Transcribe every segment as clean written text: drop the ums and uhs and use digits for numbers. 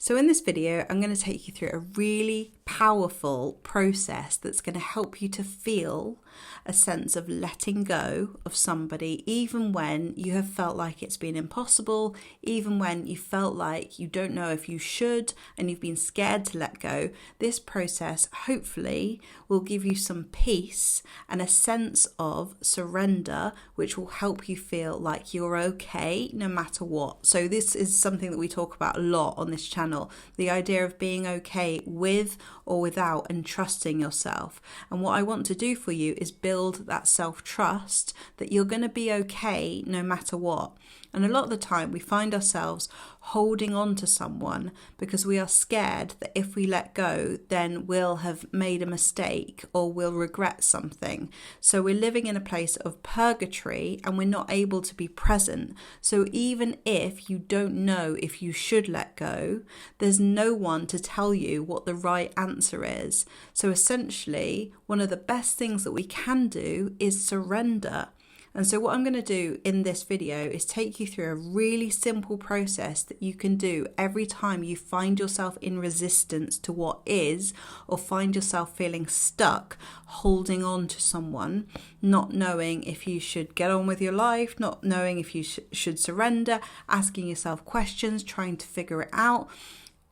So in this video, I'm going to take you through a really powerful process that's going to help you to feel a sense of letting go of somebody, even when you have felt like it's been impossible, even when you felt like you don't know if you should and you've been scared to let go. This process hopefully will give you some peace and a sense of surrender, which will help you feel like you're okay no matter what. So this is something that we talk about a lot on this channel, the idea of being okay with or without and trusting yourself. And what I want to do for you is build that self-trust that you're going to be okay no matter what. And a lot of the time we find ourselves holding on to someone because we are scared that if we let go, then we'll have made a mistake or we'll regret something. So we're living in a place of purgatory and we're not able to be present. So even if you don't know if you should let go, there's no one to tell you what the right answer is. So essentially, one of the best things that we can do is surrender. And so what I'm going to do in this video is take you through a really simple process that you can do every time you find yourself in resistance to what is, or find yourself feeling stuck, holding on to someone, not knowing if you should get on with your life, not knowing if you should surrender, asking yourself questions, trying to figure it out.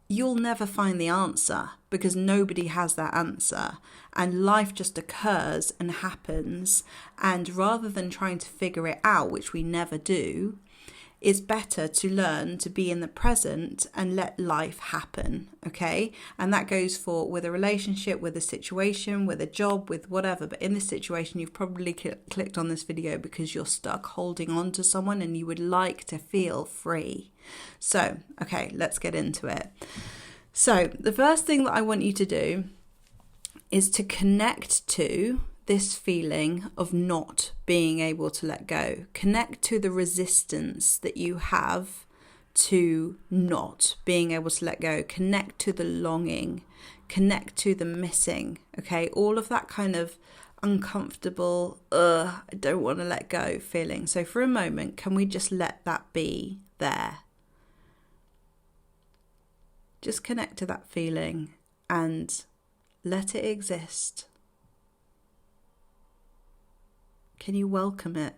You'll never find the answer because nobody has that answer, and life just occurs and happens. And rather than trying to figure it out, which we never do, it's better to learn to be in the present and let life happen, okay? And that goes for with a relationship, with a situation, with a job, with whatever. But in this situation, you've probably clicked on this video because you're stuck holding on to someone and you would like to feel free. So, okay, let's get into it. So the first thing that I want you to do is to connect to this feeling of not being able to let go. Connect to the resistance that you have to not being able to let go. Connect to the longing. Connect to the missing. Okay, all of that kind of uncomfortable, I don't want to let go feeling. So for a moment, can we just let that be there? Just connect to that feeling and let it exist. Can you welcome it?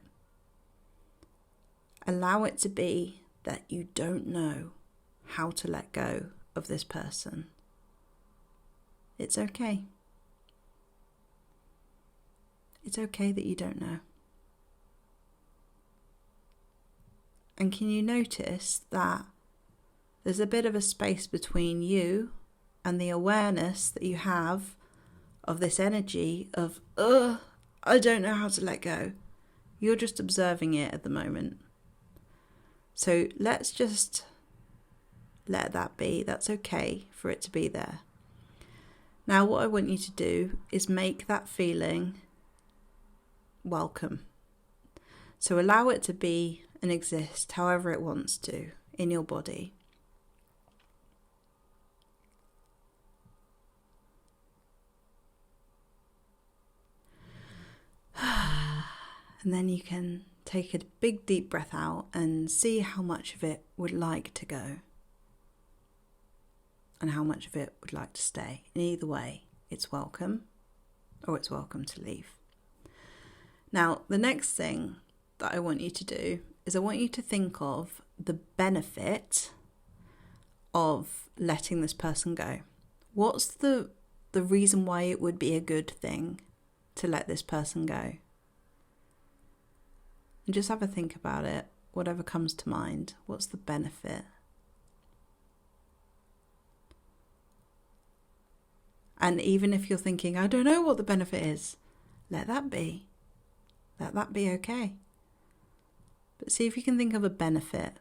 Allow it to be that you don't know how to let go of this person. It's okay. It's okay that you don't know. And can you notice that there's a bit of a space between you and the awareness that you have of this energy of, I don't know how to let go. You're just observing it at the moment. So let's just let that be. That's okay for it to be there. Now what I want you to do is make that feeling welcome. So allow it to be and exist however it wants to in your body. And then you can take a big deep breath out and see how much of it would like to go and how much of it would like to stay. And either way, it's welcome or it's welcome to leave. Now, the next thing that I want you to do is I want you to think of the benefit of letting this person go. What's the reason why it would be a good thing to let this person go? And just have a think about it, whatever comes to mind. What's the benefit? And even if you're thinking, I don't know what the benefit is, let that be. Let that be okay. But see if you can think of a benefit.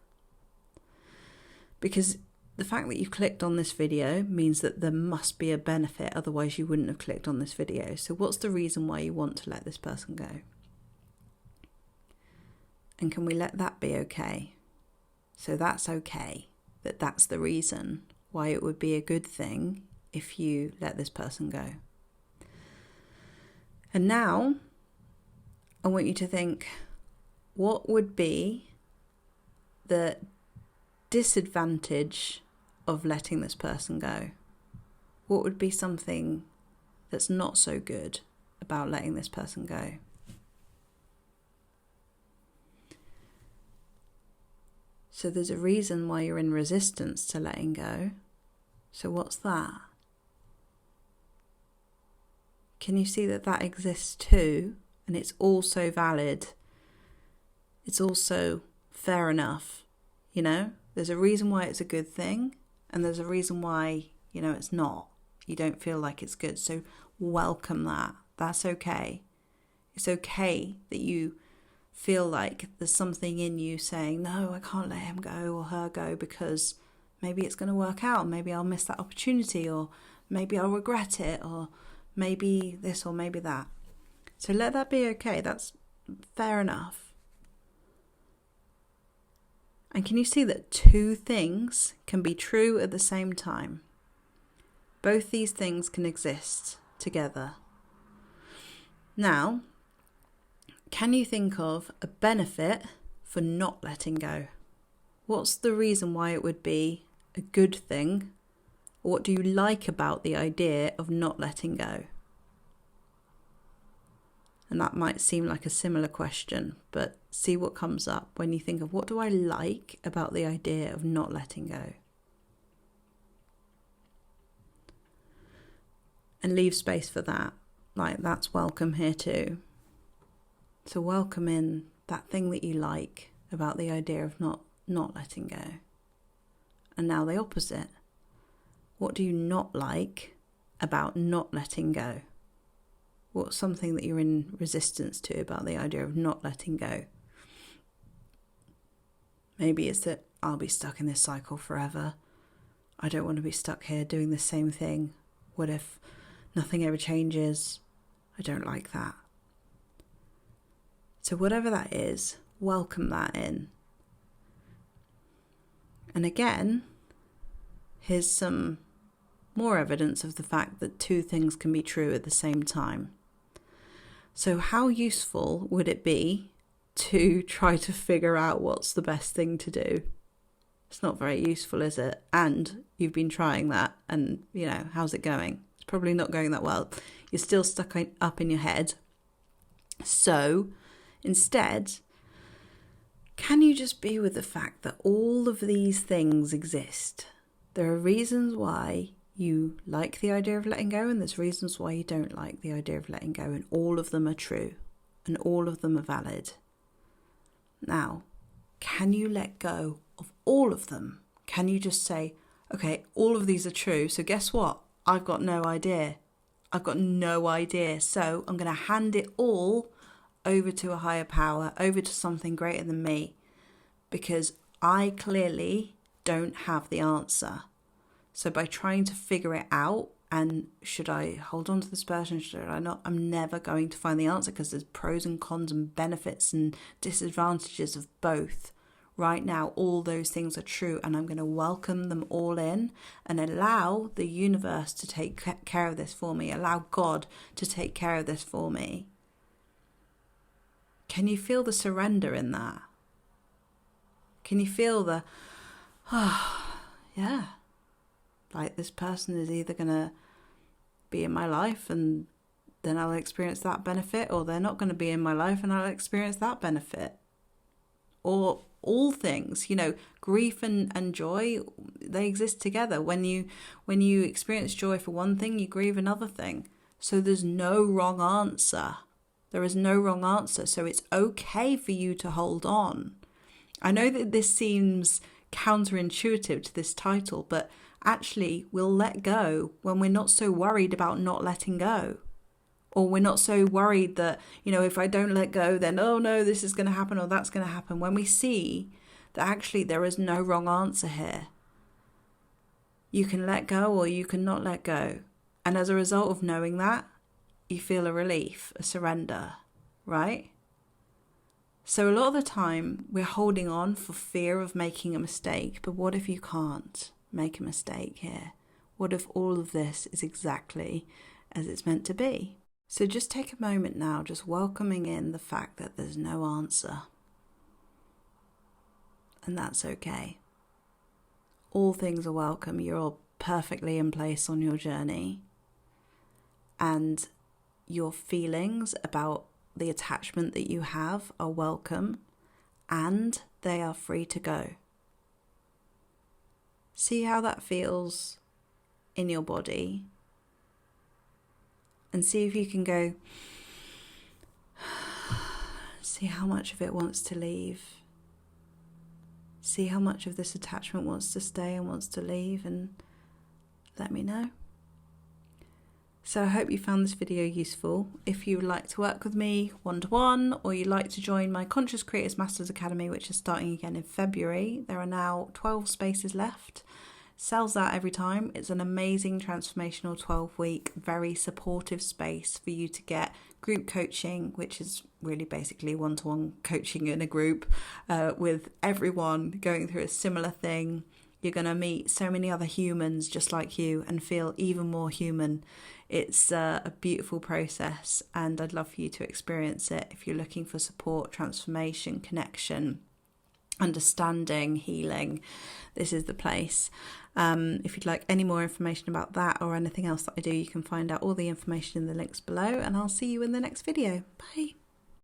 Because the fact that you've clicked on this video means that there must be a benefit, otherwise you wouldn't have clicked on this video. So what's the reason why you want to let this person go? And can we let that be okay? So that's okay, that's the reason why it would be a good thing if you let this person go. And now I want you to think, what would be the disadvantage of letting this person go? What would be something that's not so good about letting this person go? So there's a reason why you're in resistance to letting go. So what's that? Can you see that that exists too? And it's also valid. It's also fair enough. You know, there's a reason why it's a good thing, and there's a reason why, you know, it's not. You don't feel like it's good. So welcome that. That's okay. It's okay that you feel like there's something in you saying, no, I can't let him go or her go because maybe it's going to work out. Maybe I'll miss that opportunity, or maybe I'll regret it, or maybe this or maybe that. So let that be okay. That's fair enough. And can you see that two things can be true at the same time? Both these things can exist together. Now, can you think of a benefit for not letting go? What's the reason why it would be a good thing? Or what do you like about the idea of not letting go? And that might seem like a similar question, but see what comes up when you think of what do I like about the idea of not letting go? And leave space for that. Like, that's welcome here too. So welcome in that thing that you like about the idea of not letting go. And now the opposite. What do you not like about not letting go? What's something that you're in resistance to about the idea of not letting go? Maybe it's that I'll be stuck in this cycle forever. I don't want to be stuck here doing the same thing. What if nothing ever changes? I don't like that. So whatever that is, welcome that in. And again, here's some more evidence of the fact that two things can be true at the same time. So how useful would it be to try to figure out what's the best thing to do? It's not very useful, is it? And you've been trying that, and, you know, how's it going? It's probably not going that well. You're still stuck up in your head. So instead, can you just be with the fact that all of these things exist? There are reasons why you like the idea of letting go, and there's reasons why you don't like the idea of letting go, and all of them are true, and all of them are valid. Now, can you let go of all of them? Can you just say, okay, all of these are true, so guess what? I've got no idea. I've got no idea, so I'm going to hand it all over to a higher power, over to something greater than me, because I clearly don't have the answer. So by trying to figure it out, and should I hold on to this person, should I not, I'm never going to find the answer, because there's pros and cons and benefits and disadvantages of both. Right now, all those things are true, and I'm going to welcome them all in and allow the universe to take care of this for me, allow God to take care of this for me. Can you feel the surrender in that? Can you feel the, yeah, like this person is either going to be in my life and then I'll experience that benefit, or they're not going to be in my life and I'll experience that benefit. Or all things, you know, grief and joy, they exist together. When you experience joy for one thing, you grieve another thing. So there's no wrong answer. There is no wrong answer. So it's okay for you to hold on. I know that this seems counterintuitive to this title, but actually we'll let go when we're not so worried about not letting go. Or we're not so worried that, you know, if I don't let go, then, oh no, this is going to happen or that's going to happen. When we see that actually there is no wrong answer here. You can let go or you can not let go. And as a result of knowing that, you feel a relief, a surrender, right? So a lot of the time we're holding on for fear of making a mistake. But what if you can't make a mistake here? What if all of this is exactly as it's meant to be? So just take a moment now, just welcoming in the fact that there's no answer. And that's okay. All things are welcome. You're all perfectly in place on your journey. And your feelings about the attachment that you have are welcome, and they are free to go. See how that feels in your body, and see if you can go, see how much of it wants to leave. See how much of this attachment wants to stay and wants to leave, and let me know. So I hope you found this video useful. If you would like to work with me one-to-one, or you'd like to join my Conscious Creators Masters Academy, which is starting again in February, there are now 12 spaces left. Sells out every time. It's an amazing transformational 12-week, very supportive space for you to get group coaching, which is really basically one-to-one coaching in a group with everyone going through a similar thing. You're going to meet so many other humans just like you and feel even more human. It's a beautiful process, and I'd love for you to experience it. If you're looking for support, transformation, connection, understanding, healing, this is the place. If you'd like any more information about that or anything else that I do, you can find out all the information in the links below, and I'll see you in the next video. Bye.